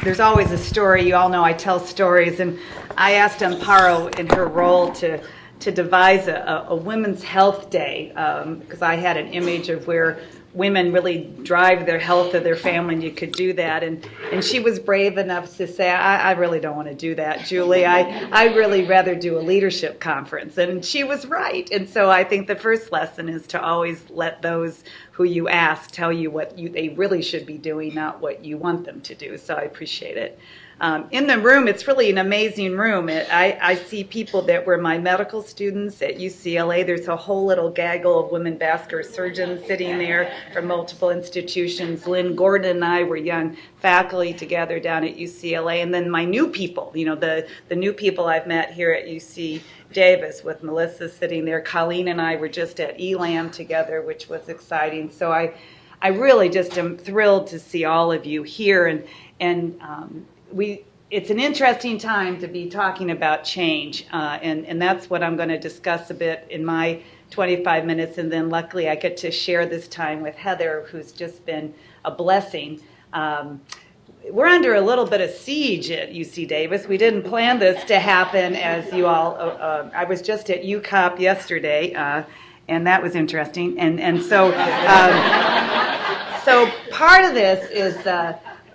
there's always a story. You all know I tell stories, and I asked Amparo in her role to devise a Women's Health Day, because I had an image of where women really drive their health of their family, and you could do that. And she was brave enough to say, I really don't want to do that, Julie. I really rather do a leadership conference. And she was right. And so I think the first lesson is to always let those who you ask tell you what they really should be doing, not what you want them to do. So I appreciate it. In the room, it's really an amazing room. I see people that were my medical students at UCLA. There's a whole little gaggle of women vascular surgeons sitting there from multiple institutions. Lynn Gordon and I were young faculty together down at UCLA. And then my new people, the new people I've met here at UC Davis, with Melissa sitting there. Colleen and I were just at ELAM together, which was exciting. So I really just am thrilled to see all of you here. And it's an interesting time to be talking about change, and that's what I'm going to discuss a bit in my 25 minutes, and then luckily I get to share this time with Heather, who's just been a blessing. We're under a little bit of siege at UC Davis. We didn't plan this to happen, as you all, I was just at UCOP yesterday, and that was interesting, and so, so part of this is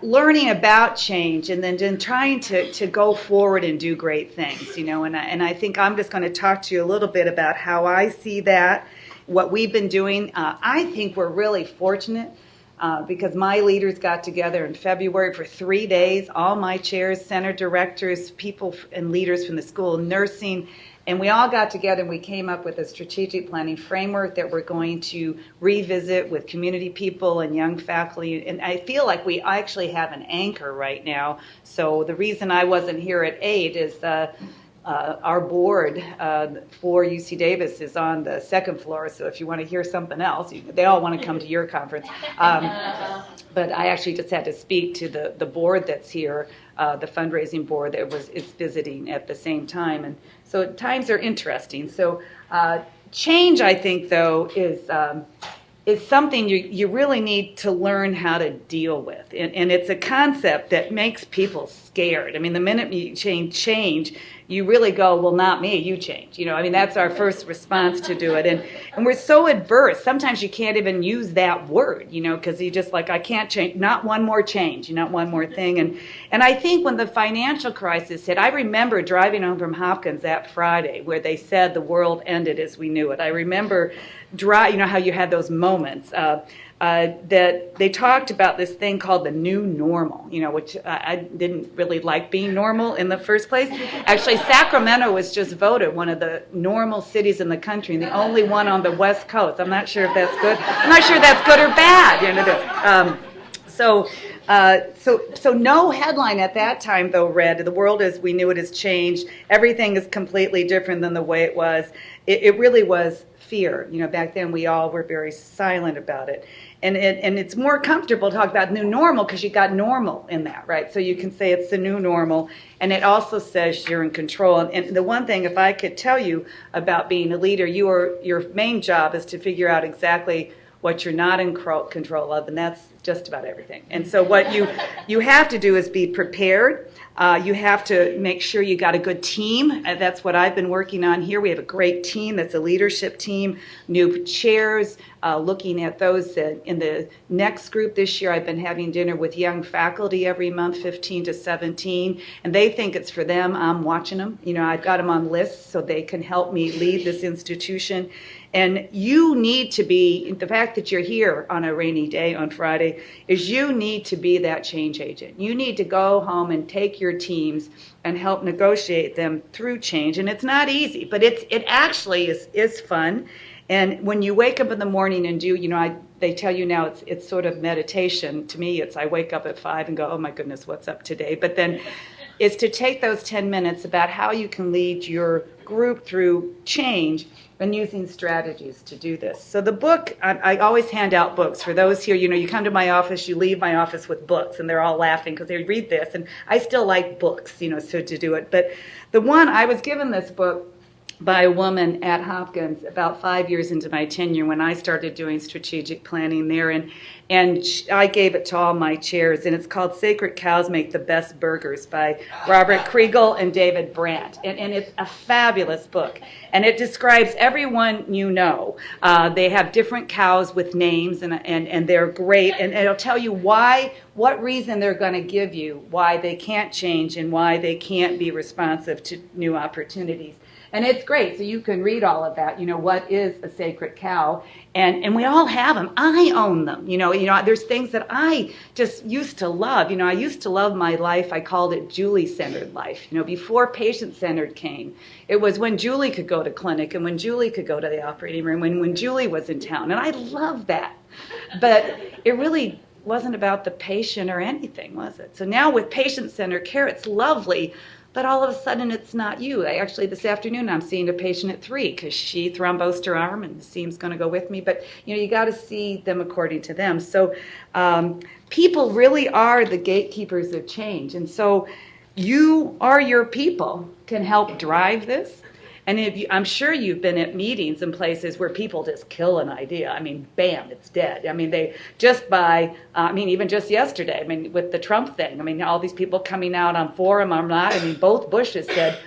learning about change, and then trying to go forward and do great things, and I think I'm just going to talk to you a little bit about how I see that, what we've been doing. I think we're really fortunate because my leaders got together in February for 3 days, all my chairs, center directors, people and leaders from the School of Nursing, and we all got together and we came up with a strategic planning framework that we're going to revisit with community people and young faculty. And I feel like we actually have an anchor right now. So the reason I wasn't here at 8 is our board for UC Davis is on the second floor. So if you want to hear something else, they all want to come to your conference. But I actually just had to speak to the board that's here, the fundraising board that is visiting at the same time. And so times are interesting. So change, I think, though, is something you really need to learn how to deal with. And it's a concept that makes people scared. I mean, the minute you change, you really go, well, not me, you change. That's our first response to do it. And we're so adverse. Sometimes you can't even use that word, because you just I can't change, not one more change, not one more thing. And I think when the financial crisis hit, I remember driving home from Hopkins that Friday where they said the world ended as we knew it. I remember how you had those moments that they talked about this thing called the new normal, which I didn't really like being normal in the first place. Actually, Sacramento was just voted one of the normal cities in the country, and the only one on the West Coast. I'm not sure if that's good. I'm not sure if that's good or bad. So no headline at that time, though, read, the world as we knew it has changed. Everything is completely different than the way it was. It really was fear. Back then we all were very silent about it. And it's more comfortable to talk about new normal because you got normal in that, right? So you can say it's the new normal, and it also says you're in control. And the one thing, if I could tell you about being a leader, your main job is to figure out exactly what you're not in control of, and that's just about everything. And so what you have to do is be prepared. You have to make sure you got a good team. That's what I've been working on here. We have a great team that's a leadership team, new chairs, looking at those in the next group this year. I've been having dinner with young faculty every month, 15 to 17, and they think it's for them. I'm watching them. I've got them on lists so they can help me lead this institution. And you need to be, the fact that you're here on a rainy day on Friday, is you need to be that change agent. You need to go home and take your teams and help negotiate them through change. And it's not easy, but it actually is fun. And when you wake up in the morning and do, they tell you now it's sort of meditation. To me, I wake up at 5 and go, oh my goodness, what's up today? But then it's to take those 10 minutes about how you can lead your group through change and using strategies to do this. So the book, I always hand out books. For those here, you come to my office, you leave my office with books, and they're all laughing because they read this. And I still like books, so to do it. But the one, I was given this book by a woman at Hopkins about 5 years into my tenure when I started doing strategic planning there. And I gave it to all my chairs, and it's called Sacred Cows Make the Best Burgers by Robert Kriegel and David Brandt. And it's a fabulous book. And it describes everyone you know. They have different cows with names, and they're great. And it'll tell you what reason they're going to give you, why they can't change, and why they can't be responsive to new opportunities. And it's great. So you can read all of that. What is a sacred cow? And we all have them. I own them. There's things that I just used to love. I used to love my life. I called it Julie-centered life. Before patient-centered came. It was when Julie could go to clinic and when Julie could go to the operating room, when Julie was in town. And I love that. But it really wasn't about the patient or anything, was it? So now with patient-centered care, it's lovely. But all of a sudden, it's not you. Actually, this afternoon, I'm seeing a patient at 3 because she thrombosed her arm, and the team's going to go with me. But, you got to see them according to them. So people really are the gatekeepers of change. And so you or your people can help drive this. And I'm sure you've been at meetings and places where people just kill an idea. Bam, it's dead. They even just yesterday, with the Trump thing, all these people coming out on for him or not. Both Bushes said,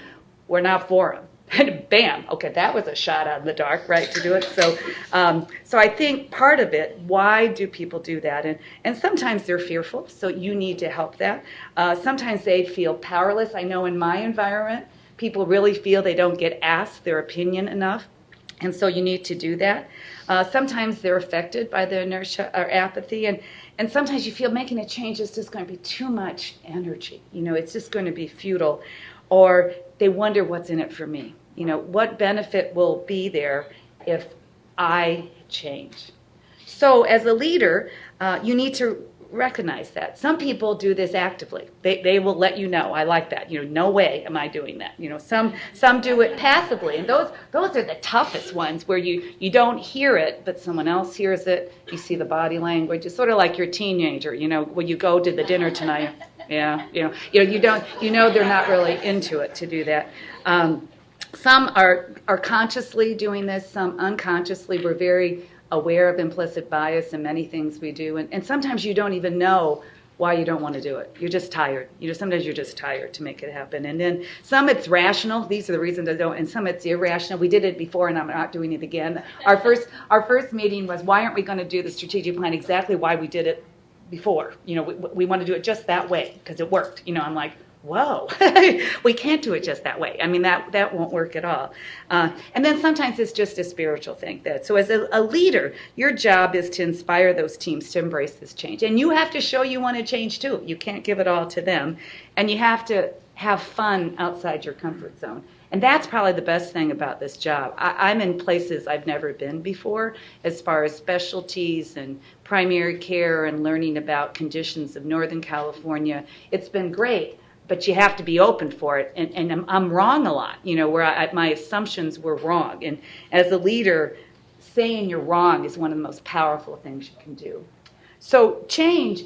we're not for him. And bam, okay, that was a shot out in the dark, right, to do it. So I think part of it, why do people do that? And sometimes they're fearful, so you need to help that. Sometimes they feel powerless. I know in my environment, people really feel they don't get asked their opinion enough, and so you need to do that. Sometimes they're affected by the inertia or apathy, and sometimes you feel making a change is just going to be too much energy. It's just going to be futile, or they wonder what's in it for me. What benefit will be there if I change? So as a leader, you need to recognize that. Some people do this actively. They will let you know. I like that. No way am I doing that. Some do it passively, and those are the toughest ones where you don't hear it, but someone else hears it. You see the body language. It's sort of like your teenager. When you go to the dinner tonight. Yeah. You don't. They're not really into it to do that. Some are consciously doing this. Some unconsciously. We're very aware of implicit bias in many things we do, and sometimes you don't even know why you don't want to do it. You're just tired. Sometimes you're just tired to make it happen. And then some it's rational. These are the reasons I don't. And some it's irrational. We did it before, and I'm not doing it again. Our first meeting was, why aren't we going to do the strategic plan exactly why we did it before? We want to do it just that way because it worked. I'm like, whoa, we can't do it just that way. That won't work at all. And then sometimes it's just a spiritual thing. So as a leader, your job is to inspire those teams to embrace this change. And you have to show you want to change too. You can't give it all to them. And you have to have fun outside your comfort zone. And that's probably the best thing about this job. I'm in places I've never been before as far as specialties and primary care and learning about conditions of Northern California. It's been great. But you have to be open for it, and I'm wrong a lot, where my assumptions were wrong. And as a leader, saying you're wrong is one of the most powerful things you can do. So change,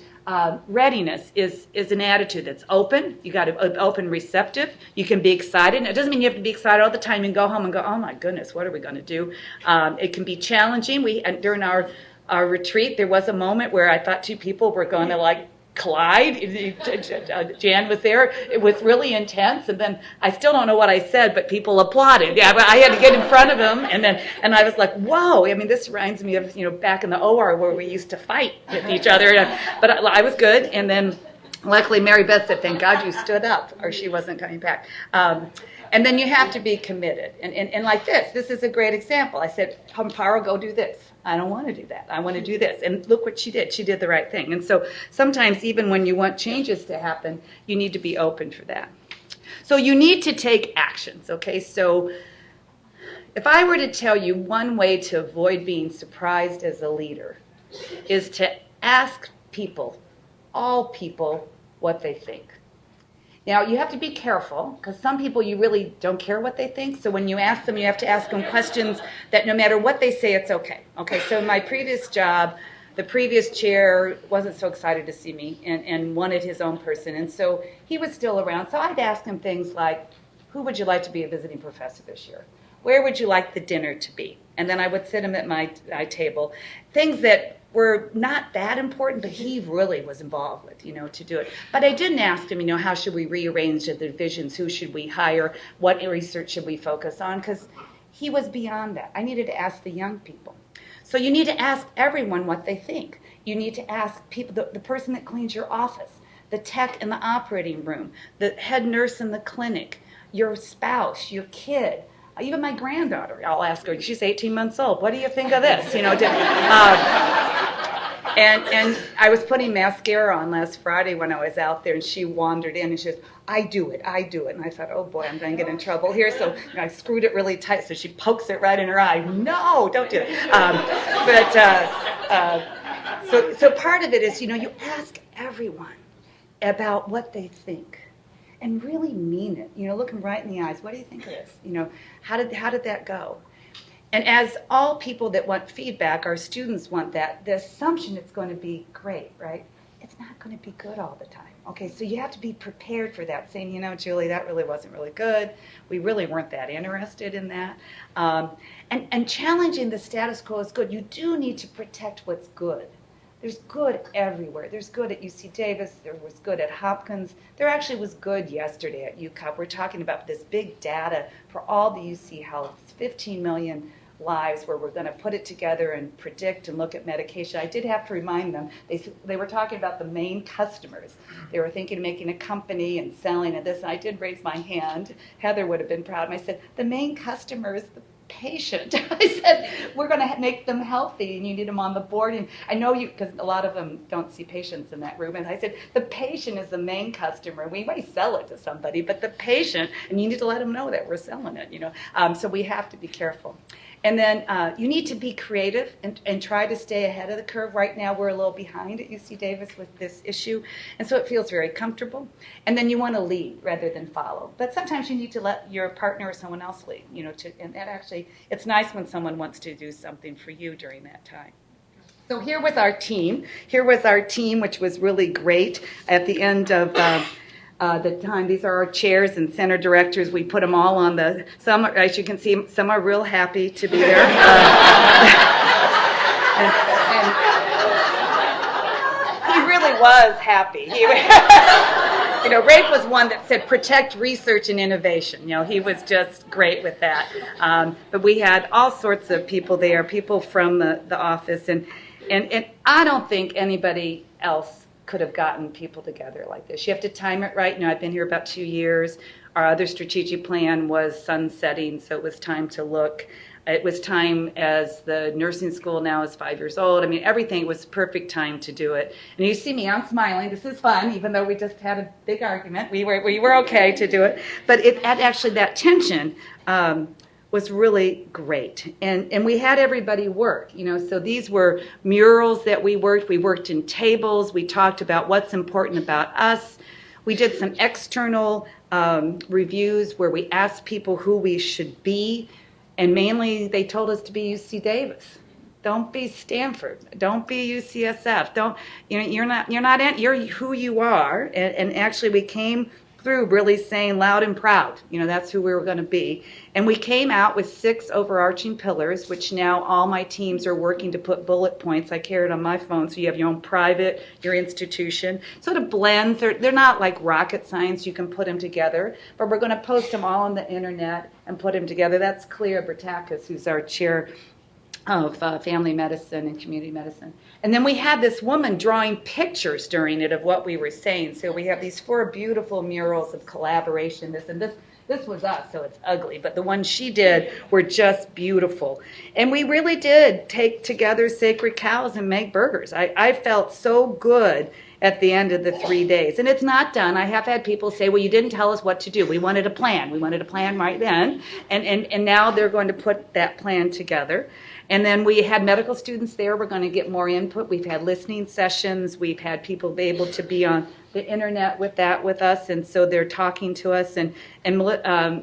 readiness is an attitude that's open. You got to be open, receptive. You can be excited. It doesn't mean you have to be excited all the time and go home and go, oh my goodness, what are we going to do? It can be challenging. During our retreat, there was a moment where I thought two people were going to collide. Jan was there. It was really intense, and then I still don't know what I said, but people applauded. Yeah, but I had to get in front of them, and I was like, whoa. This reminds me of back in the OR where we used to fight with each other. But I was good, and then luckily Mary Beth said, "Thank God you stood up, or she wasn't coming back." And then you have to be committed. And like this is a great example. I said, Amparo, go do this. I don't want to do that. I want to do this. And look what she did. She did the right thing. And so sometimes even when you want changes to happen, you need to be open for that. So you need to take actions, okay? So if I were to tell you one way to avoid being surprised as a leader is to ask people, all people, what they think. Now, you have to be careful, because some people you really don't care what they think. So when you ask them, you have to ask them questions that no matter what they say, it's okay. Okay, so in my previous job, the previous chair wasn't so excited to see me and wanted his own person. And so he was still around. So I'd ask him things like, who would you like to be a visiting professor this year? where would you like the dinner to be? And then I would sit him at my table. Things that were not that important, but he really was involved with, to do it. But I didn't ask him, how should we rearrange the divisions? Who should we hire? What research should we focus on? Because he was beyond that. I needed to ask the young people. So you need to ask everyone what they think. You need to ask people, the person that cleans your office, the tech in the operating room, the head nurse in the clinic, your spouse, your kid, even my granddaughter. I'll ask her, she's 18 months old, what do you think of this? And I was putting mascara on last Friday when I was out there, and she wandered in, and she goes, I do it. And I thought, oh boy, I'm going to get in trouble here. So I screwed it really tight, so she pokes it right in her eye. No, don't do it. So part of it is, you ask everyone about what they think. And really mean it. Look them right in the eyes. What do you think of this? How did that go? And as all people that want feedback, our students want that, the assumption it's going to be great, right? It's not going to be good all the time. Okay, so you have to be prepared for that, saying, Julie, that really wasn't really good. We really weren't that interested in that. And challenging the status quo is good. You do need to protect what's good. There's good everywhere. There's good at UC Davis. There was good at Hopkins. There actually was good yesterday at UCOP. We're talking about this big data for all the UC Health, 15 million lives, where we're going to put it together and predict and look at medication. I did have to remind them. They were talking about the main customers. They were thinking of making a company and selling and this. And I did raise my hand. Heather would have been proud. And I said, the main customer is the patient. I said, we're going to make them healthy, and you need them on the board. And I know you, because a lot of them don't see patients in that room. And I said, the patient is the main customer. We might sell it to somebody, but the patient, and you need to let them know that we're selling it. So we have to be careful. And then you need to be creative and try to stay ahead of the curve. Right now, we're a little behind at UC Davis with this issue, and so it feels very comfortable. And then you want to lead rather than follow. But sometimes you need to let your partner or someone else lead. And that actually, it's nice when someone wants to do something for you during that time. So here was our team. Which was really great at the end of the time. These are our chairs and center directors. We put them all on some, as you can see, some are real happy to be there. And he really was happy. Rafe was one that said, protect research and innovation. He was just great with that. But we had all sorts of people there, people from the office. And I don't think anybody else could have gotten people together like this. You have to time it right. I've been here about 2 years. Our other strategic plan was sunsetting, so it was time to look. It was time, as the nursing school now is 5 years old. Everything was perfect time to do it. And you see me, I'm smiling. This is fun, even though we just had a big argument. We were okay to do it. But actually that tension was really great. And we had everybody work, so these were murals that we worked in tables, we talked about what's important about us. We did some external reviews where we asked people who we should be, and mainly they told us to be UC Davis. Don't be Stanford. Don't be UCSF. You're who you are. And actually we came through really saying loud and proud, that's who we were going to be. And we came out with 6 overarching pillars, which now all my teams are working to put bullet points. I carry it on my phone, so you have your own private, your institution. Sort of blends. They're not like rocket science. You can put them together. But we're going to post them all on the internet and put them together. That's Clea Bertakis, who's our chair of family medicine and community medicine. And then we had this woman drawing pictures during it of what we were saying. So we have these 4 beautiful murals of collaboration. This was us, so it's ugly. But the ones she did were just beautiful. And we really did take together sacred cows and make burgers. I felt so good at the end of the 3 days. And it's not done. I have had people say, well, you didn't tell us what to do. We wanted a plan. We wanted a plan right then. And now they're going to put that plan together. And then we had medical students there. We're going to get more input. We've had listening sessions. We've had people be able to be on the internet with us, and so they're talking to us. And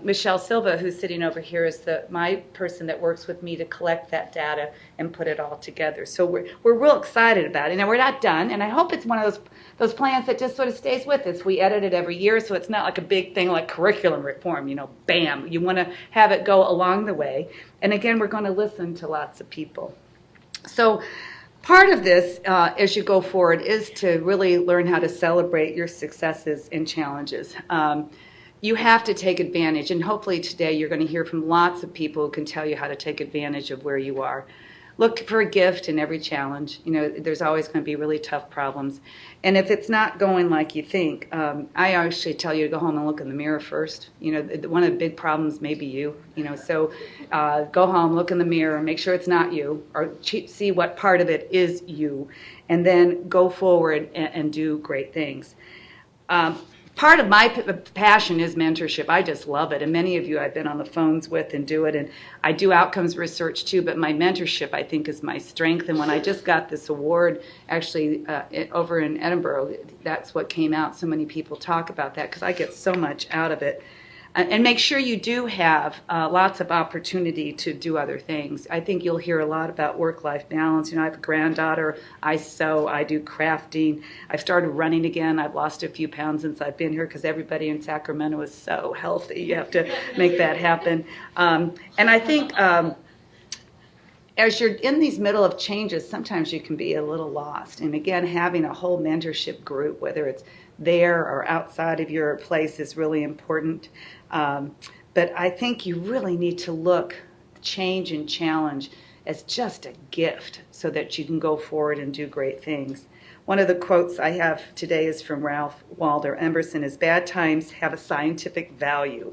Michelle Silva, who's sitting over here, is my person that works with me to collect that data and put it all together. So we're real excited about it. Now we're not done, and I hope it's one of those plans that just sort of stays with us. We edit it every year, so it's not like a big thing like curriculum reform. Bam. You want to have it go along the way. And again, we're going to listen to lots of people. So part of this, as you go forward, is to really learn how to celebrate your successes and challenges. You have to take advantage, and hopefully today you're going to hear from lots of people who can tell you how to take advantage of where you are. Look for a gift in every challenge. There's always going to be really tough problems. And if it's not going like you think, I actually tell you to go home and look in the mirror first. One of the big problems may be you. So go home, look in the mirror, make sure it's not you, or see what part of it is you, and then go forward and do great things. Part of my passion is mentorship. I just love it. And many of you I've been on the phones with and do it. And I do outcomes research too, but my mentorship, I think, is my strength. And when I just got this award, actually, over in Edinburgh, that's what came out. So many people talk about that because I get so much out of it. And make sure you do have lots of opportunity to do other things. I think you'll hear a lot about work-life balance. I have a granddaughter. I sew. I do crafting. I've started running again. I've lost a few pounds since I've been here because everybody in Sacramento is so healthy. You have to make that happen. And I think as you're in these middle of changes, sometimes you can be a little lost. And again, having a whole mentorship group, whether it's there or outside of your place, is really important. But I think you really need to look change and challenge as just a gift so that you can go forward and do great things. One of the quotes I have today is from Ralph Waldo Emerson, is bad times have a scientific value.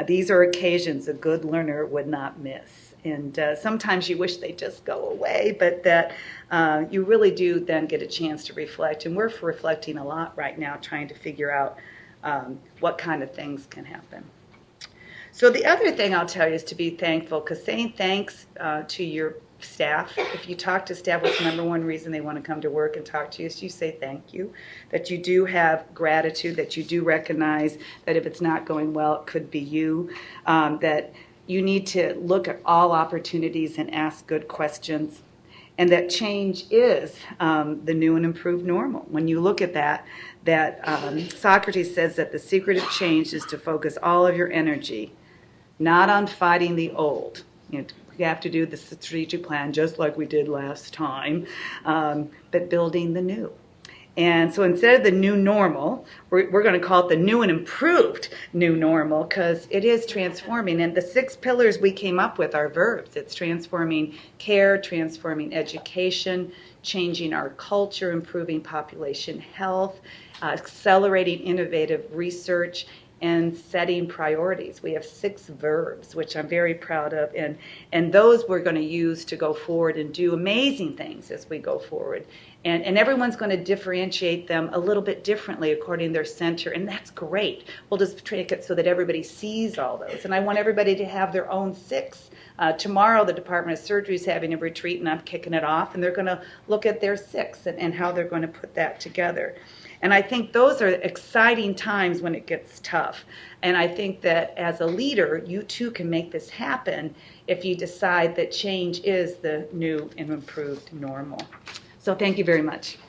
These are occasions a good learner would not miss. And sometimes you wish they'd just go away, but that you really do then get a chance to reflect. And we're reflecting a lot right now, trying to figure out what kind of things can happen. So the other thing I'll tell you is to be thankful, because saying thanks to your staff, if you talk to staff, what's the number one reason they want to come to work and talk to you is you say thank you, that you do have gratitude, that you do recognize that if it's not going well, it could be you, that you need to look at all opportunities and ask good questions, and that change is the new and improved normal. When you look at that Socrates says that the secret of change is to focus all of your energy not on fighting the old. You have to do the strategic plan just like we did last time, but building the new. And so instead of the new normal, we're going to call it the new and improved new normal, because it is transforming. And the 6 pillars we came up with are verbs. It's transforming care, transforming education, changing our culture, improving population health, accelerating innovative research, and setting priorities. We have 6 verbs, which I'm very proud of, and those we're going to use to go forward and do amazing things as we go forward. And everyone's going to differentiate them a little bit differently according to their center, and that's great. We'll just make it so that everybody sees all those. And I want everybody to have their own 6. Tomorrow, the Department of Surgery is having a retreat, and I'm kicking it off, and they're going to look at their 6 and how they're going to put that together. And I think those are exciting times when it gets tough. And I think that as a leader, you too can make this happen if you decide that change is the new and improved normal. So thank you very much.